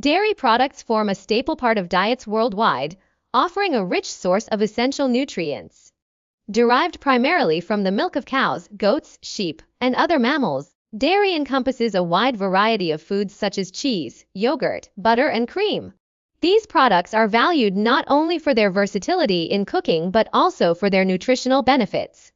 Dairy products form a staple part of diets worldwide, offering a rich source of essential nutrients. Derived primarily from the milk of cows, goats, sheep, and other mammals, dairy encompasses a wide variety of foods such as cheese, yogurt, butter, and cream. These products are valued not only for their versatility in cooking but also for their nutritional benefits.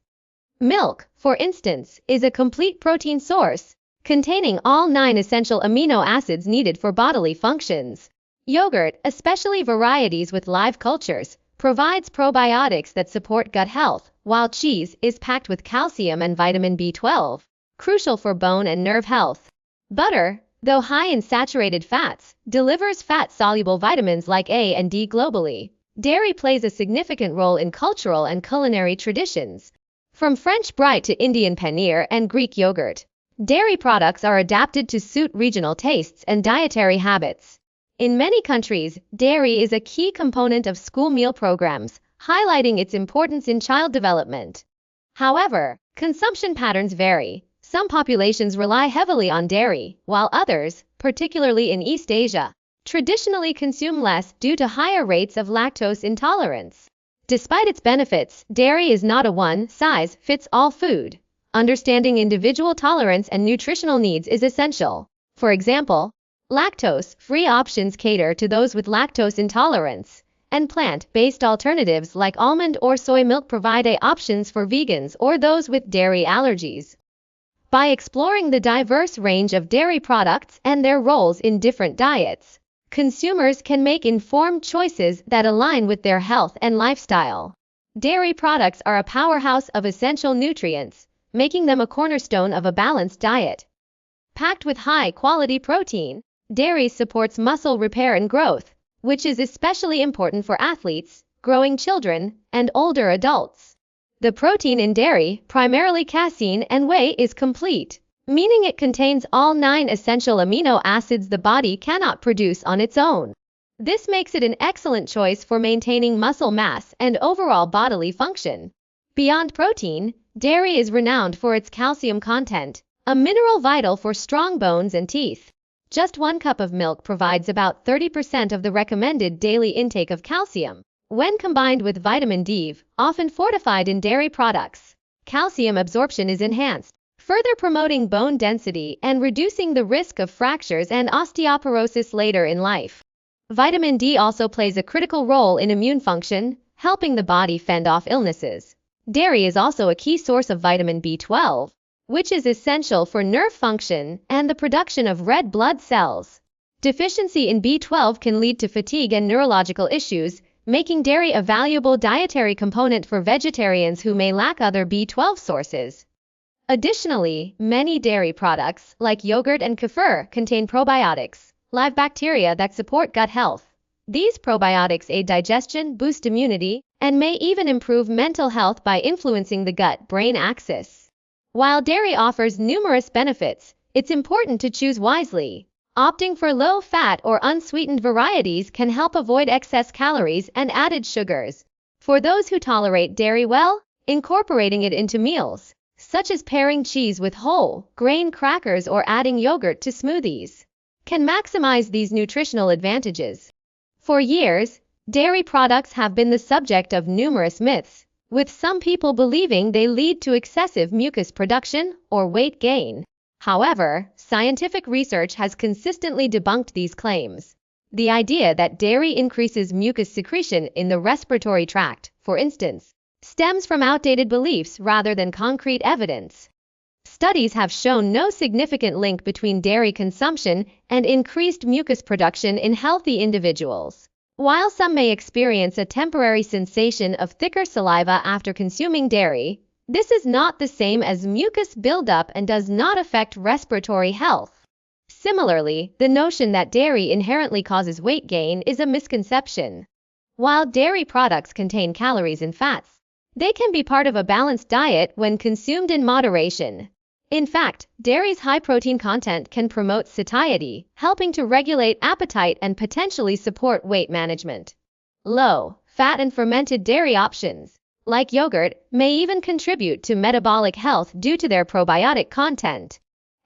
Milk, for instance, is a complete protein source, containing all 9 essential amino acids needed for bodily functions. Yogurt, especially varieties with live cultures, provides probiotics that support gut health, while cheese is packed with calcium and vitamin B12, crucial for bone and nerve health. Butter, though high in saturated fats, delivers fat-soluble vitamins like A and D globally. Dairy plays a significant role in cultural and culinary traditions. From French brie to Indian paneer and Greek yogurt, dairy products are adapted to suit regional tastes and dietary habits. In many countries, dairy is a key component of school meal programs, highlighting its importance in child development. However, consumption patterns vary. Some populations rely heavily on dairy, while others, particularly in East Asia, traditionally consume less due to higher rates of lactose intolerance. Despite its benefits, dairy is not a one-size-fits-all food. Understanding individual tolerance and nutritional needs is essential. For example, lactose-free options cater to those with lactose intolerance, and plant-based alternatives like almond or soy milk provide options for vegans or those with dairy allergies. By exploring the diverse range of dairy products and their roles in different diets, consumers can make informed choices that align with their health and lifestyle. Dairy products are a powerhouse of essential nutrients, making them a cornerstone of a balanced diet. Packed with high-quality protein, dairy supports muscle repair and growth, which is especially important for athletes, growing children, and older adults. The protein in dairy, primarily casein and whey, is complete, meaning it contains all 9 essential amino acids the body cannot produce on its own. This makes it an excellent choice for maintaining muscle mass and overall bodily function. Beyond protein, dairy is renowned for its calcium content, a mineral vital for strong bones and teeth. Just 1 cup of milk provides about 30% of the recommended daily intake of calcium. When combined with vitamin D, often fortified in dairy products, calcium absorption is enhanced, further promoting bone density and reducing the risk of fractures and osteoporosis later in life. Vitamin D also plays a critical role in immune function, helping the body fend off illnesses. Dairy is also a key source of vitamin B12, which is essential for nerve function and the production of red blood cells. Deficiency in B12 can lead to fatigue and neurological issues, making dairy a valuable dietary component for vegetarians who may lack other B12 sources. Additionally, many dairy products, like yogurt and kefir, contain probiotics, live bacteria that support gut health. These probiotics aid digestion, boost immunity, and may even improve mental health by influencing the gut-brain axis. While dairy offers numerous benefits, it's important to choose wisely. Opting for low-fat or unsweetened varieties can help avoid excess calories and added sugars. For those who tolerate dairy well, incorporating it into meals, such as pairing cheese with whole grain crackers or adding yogurt to smoothies, can maximize these nutritional advantages. For years, dairy products have been the subject of numerous myths, with some people believing they lead to excessive mucus production or weight gain. However, scientific research has consistently debunked these claims. The idea that dairy increases mucus secretion in the respiratory tract, for instance, stems from outdated beliefs rather than concrete evidence. Studies have shown no significant link between dairy consumption and increased mucus production in healthy individuals. While some may experience a temporary sensation of thicker saliva after consuming dairy, this is not the same as mucus buildup and does not affect respiratory health. Similarly, the notion that dairy inherently causes weight gain is a misconception. While dairy products contain calories and fats, they can be part of a balanced diet when consumed in moderation. In fact, dairy's high protein content can promote satiety, helping to regulate appetite and potentially support weight management. Low-fat and fermented dairy options, like yogurt, may even contribute to metabolic health due to their probiotic content.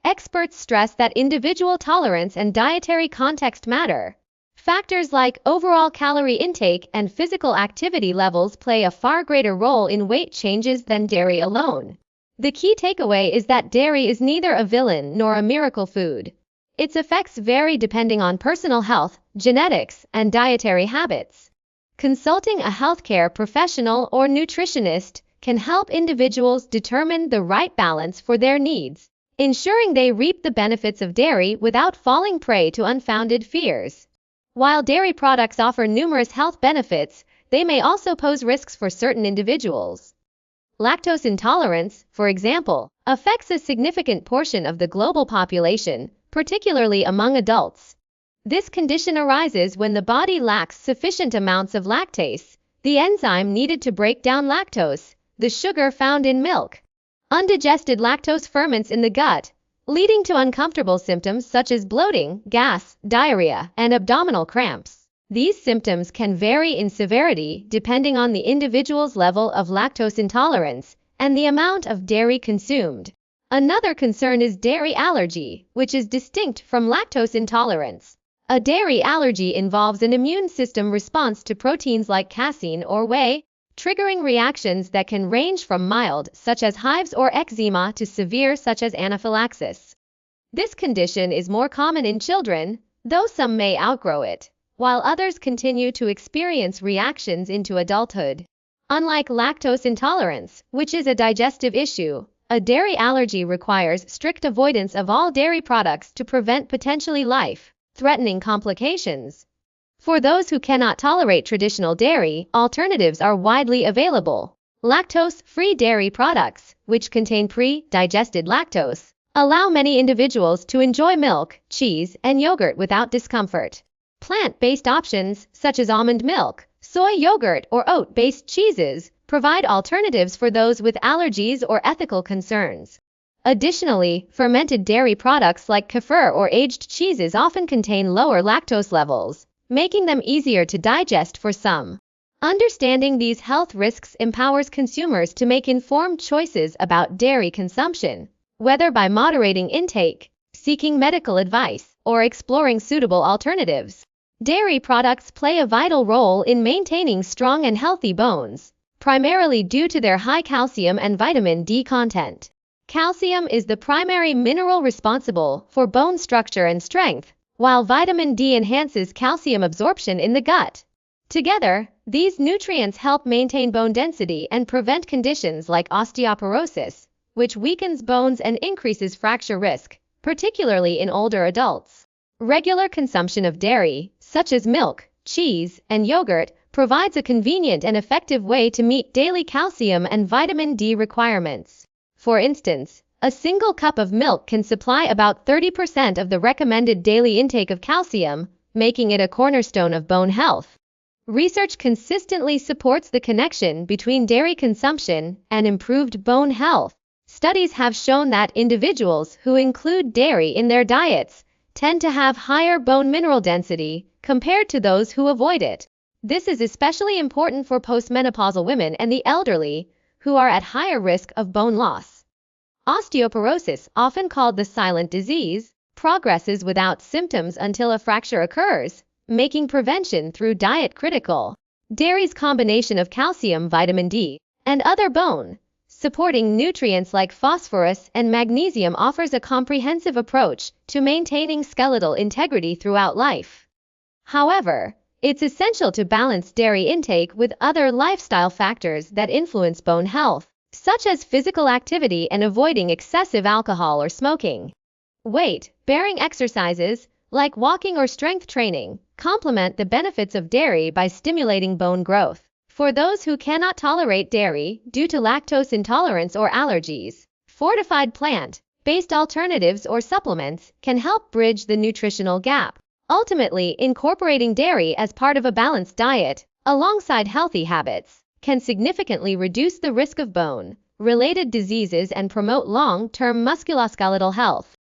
Experts stress that individual tolerance and dietary context matter. Factors like overall calorie intake and physical activity levels play a far greater role in weight changes than dairy alone. The key takeaway is that dairy is neither a villain nor a miracle food. Its effects vary depending on personal health, genetics, and dietary habits. Consulting a healthcare professional or nutritionist can help individuals determine the right balance for their needs, ensuring they reap the benefits of dairy without falling prey to unfounded fears. While dairy products offer numerous health benefits, they may also pose risks for certain individuals. Lactose intolerance, for example, affects a significant portion of the global population, particularly among adults. This condition arises when the body lacks sufficient amounts of lactase, the enzyme needed to break down lactose, the sugar found in milk. Undigested lactose ferments in the gut, leading to uncomfortable symptoms such as bloating, gas, diarrhea, and abdominal cramps. These symptoms can vary in severity depending on the individual's level of lactose intolerance and the amount of dairy consumed. Another concern is dairy allergy, which is distinct from lactose intolerance. A dairy allergy involves an immune system response to proteins like casein or whey, triggering reactions that can range from mild, such as hives or eczema, to severe, such as anaphylaxis. This condition is more common in children, though some may outgrow it, while others continue to experience reactions into adulthood. Unlike lactose intolerance, which is a digestive issue, a dairy allergy requires strict avoidance of all dairy products to prevent potentially life-threatening complications. For those who cannot tolerate traditional dairy, alternatives are widely available. Lactose-free dairy products, which contain pre-digested lactose, allow many individuals to enjoy milk, cheese, and yogurt without discomfort. Plant-based options, such as almond milk, soy yogurt, or oat-based cheeses, provide alternatives for those with allergies or ethical concerns. Additionally, fermented dairy products like kefir or aged cheeses often contain lower lactose levels, making them easier to digest for some. Understanding these health risks empowers consumers to make informed choices about dairy consumption, whether by moderating intake, seeking medical advice, or exploring suitable alternatives. Dairy products play a vital role in maintaining strong and healthy bones, primarily due to their high calcium and vitamin D content. Calcium is the primary mineral responsible for bone structure and strength, while vitamin D enhances calcium absorption in the gut. Together, these nutrients help maintain bone density and prevent conditions like osteoporosis, which weakens bones and increases fracture risk, particularly in older adults. Regular consumption of dairy, such as milk, cheese, and yogurt, provides a convenient and effective way to meet daily calcium and vitamin D requirements. For instance, a single cup of milk can supply about 30% of the recommended daily intake of calcium, making it a cornerstone of bone health. Research consistently supports the connection between dairy consumption and improved bone health. Studies have shown that individuals who include dairy in their diets tend to have higher bone mineral density compared to those who avoid it. This is especially important for postmenopausal women and the elderly, who are at higher risk of bone loss. Osteoporosis, often called the silent disease, progresses without symptoms until a fracture occurs, making prevention through diet critical. Dairy's combination of calcium, vitamin D, and other bone-supporting nutrients like phosphorus and magnesium offers a comprehensive approach to maintaining skeletal integrity throughout life. However, it's essential to balance dairy intake with other lifestyle factors that influence bone health, such as physical activity and avoiding excessive alcohol or smoking. Weight-bearing exercises, like walking or strength training, complement the benefits of dairy by stimulating bone growth. For those who cannot tolerate dairy due to lactose intolerance or allergies, fortified plant-based alternatives or supplements can help bridge the nutritional gap. Ultimately, incorporating dairy as part of a balanced diet, alongside healthy habits, can significantly reduce the risk of bone-related diseases and promote long-term musculoskeletal health.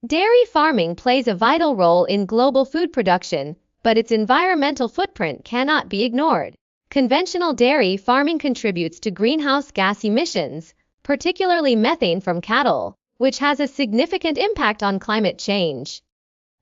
Dairy farming plays a vital role in global food production, but its environmental footprint cannot be ignored. Conventional dairy farming contributes to greenhouse gas emissions, particularly methane from cattle, which has a significant impact on climate change.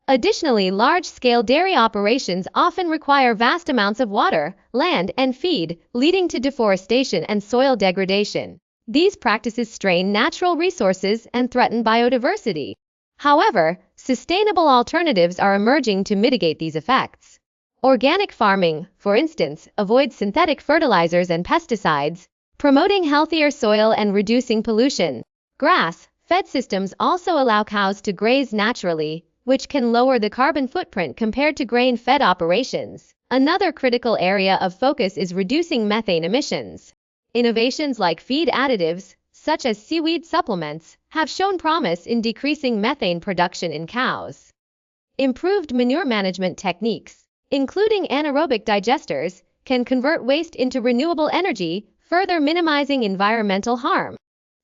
Additionally, large-scale dairy operations often require vast amounts of water, land, and feed, leading to deforestation and soil degradation. These practices strain natural resources and threaten biodiversity. However, sustainable alternatives are emerging to mitigate these effects. Organic farming, for instance, avoids synthetic fertilizers and pesticides, promoting healthier soil and reducing pollution. Grass-fed systems also allow cows to graze naturally, which can lower the carbon footprint compared to grain-fed operations. Another critical area of focus is reducing methane emissions. Innovations like feed additives, such as seaweed supplements, have shown promise in decreasing methane production in cows. Improved manure management techniques, including anaerobic digesters, can convert waste into renewable energy, further minimizing environmental harm.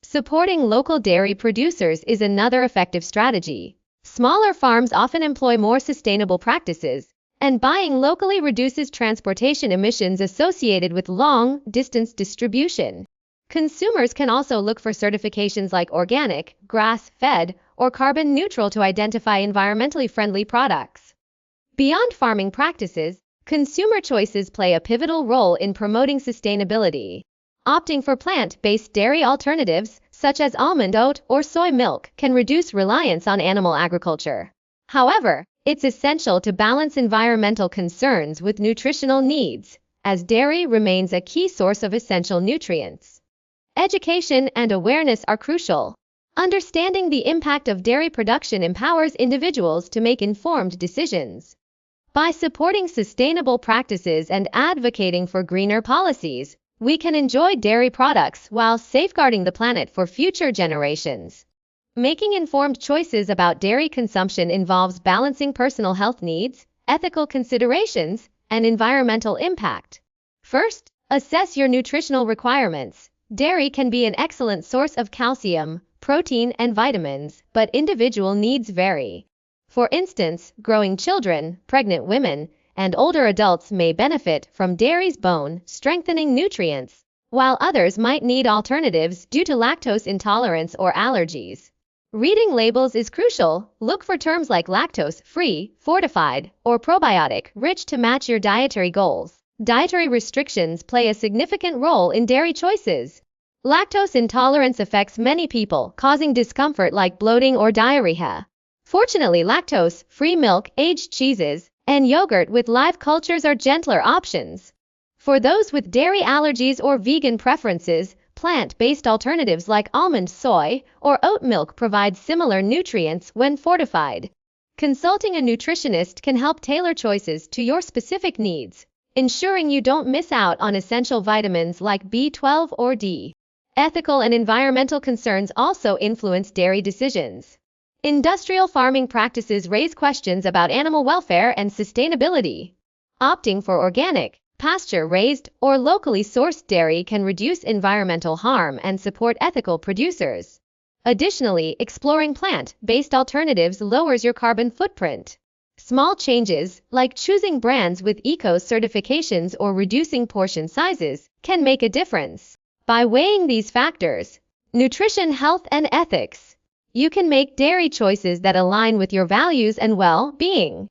Supporting local dairy producers is another effective strategy. Smaller farms often employ more sustainable practices, and buying locally reduces transportation emissions associated with long-distance distribution. Consumers can also look for certifications like organic, grass-fed, or carbon neutral to identify environmentally friendly products. Beyond farming practices, consumer choices play a pivotal role in promoting sustainability. Opting for plant-based dairy alternatives, such as almond oat or soy milk, can reduce reliance on animal agriculture. However, it's essential to balance environmental concerns with nutritional needs, as dairy remains a key source of essential nutrients. Education and awareness are crucial. Understanding the impact of dairy production empowers individuals to make informed decisions. By supporting sustainable practices and advocating for greener policies, we can enjoy dairy products while safeguarding the planet for future generations. Making informed choices about dairy consumption involves balancing personal health needs, ethical considerations, and environmental impact. First, assess your nutritional requirements. Dairy can be an excellent source of calcium, protein, and vitamins, but individual needs vary. For instance, growing children, pregnant women, and older adults may benefit from dairy's bone-strengthening nutrients, while others might need alternatives due to lactose intolerance or allergies. Reading labels is crucial. Look for terms like lactose-free, fortified, or probiotic-rich to match your dietary goals. Dietary restrictions play a significant role in dairy choices. Lactose intolerance affects many people, causing discomfort like bloating or diarrhea. Fortunately, lactose-free milk, aged cheeses, and yogurt with live cultures are gentler options. For those with dairy allergies or vegan preferences, plant-based alternatives like almond, soy, or oat milk provide similar nutrients when fortified. Consulting a nutritionist can help tailor choices to your specific needs, ensuring you don't miss out on essential vitamins like B12 or D. Ethical and environmental concerns also influence dairy decisions. Industrial farming practices raise questions about animal welfare and sustainability. Opting for organic, pasture-raised, or locally sourced dairy can reduce environmental harm and support ethical producers. Additionally, exploring plant-based alternatives lowers your carbon footprint. Small changes, like choosing brands with eco-certifications or reducing portion sizes, can make a difference. By weighing these factors, nutrition, health, and ethics, you can make dairy choices that align with your values and well-being.